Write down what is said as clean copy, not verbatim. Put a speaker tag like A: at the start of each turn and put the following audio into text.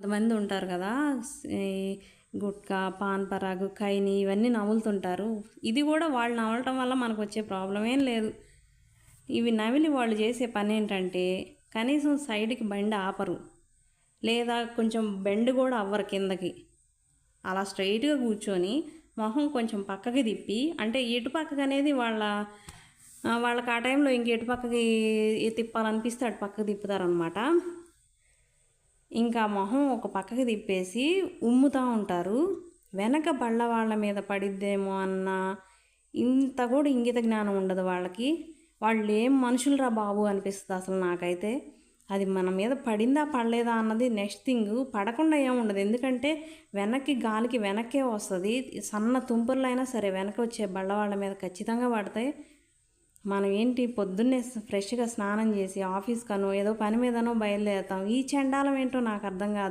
A: కొంతమంది ఉంటారు కదా, ఈ గుట్కా, పాన్ పరాగు, ఖైని ఇవన్నీ నములుతుంటారు. ఇది కూడా వాళ్ళు నమలటం వల్ల మనకు వచ్చే ప్రాబ్లం ఏం లేదు. ఇవి నమిలి వాళ్ళు చేసే పని ఏంటంటే కనీసం సైడ్కి బండి ఆపరు, లేదా కొంచెం బెండ్ కూడా అవ్వరు కిందకి. అలా స్ట్రైట్గా కూర్చొని మొహం కొంచెం పక్కకి తిప్పి, అంటే ఎటు పక్కకి అనేది వాళ్ళకి ఆ టైంలో ఇంక ఎటు పక్కకి తిప్పాలనిపిస్తే అటు పక్కకి తిప్పుతారనమాట. ఇంకా మొహం ఒక పక్కకి తిప్పేసి ఉమ్ముతూ ఉంటారు. వెనక బళ్ళ వాళ్ళ మీద పడిద్దేమో అన్న ఇంత కూడా ఇంగిత జ్ఞానం ఉండదు వాళ్ళకి. వాళ్ళు ఏం మనుషులరా బాబు అనిపిస్తుంది అసలు నాకైతే. అది మన మీద పడిందా పడలేదా అన్నది నెక్స్ట్ థింగ్, పడకుండా ఏముండదు. ఎందుకంటే వెనక్కి గాలికి వెనక్కే వస్తుంది. సన్న తుంపర్లైనా సరే వెనక వచ్చే బళ్ళవాళ్ళ మీద ఖచ్చితంగా పడతాయి. మనం ఏంటి పొద్దున్నే ఫ్రెష్గా స్నానం చేసి ఆఫీస్కనో ఏదో పని మీదనో బయలుదేరుతాం. ఈ చెండాలం ఏంటో నాకు అర్థం కాదు.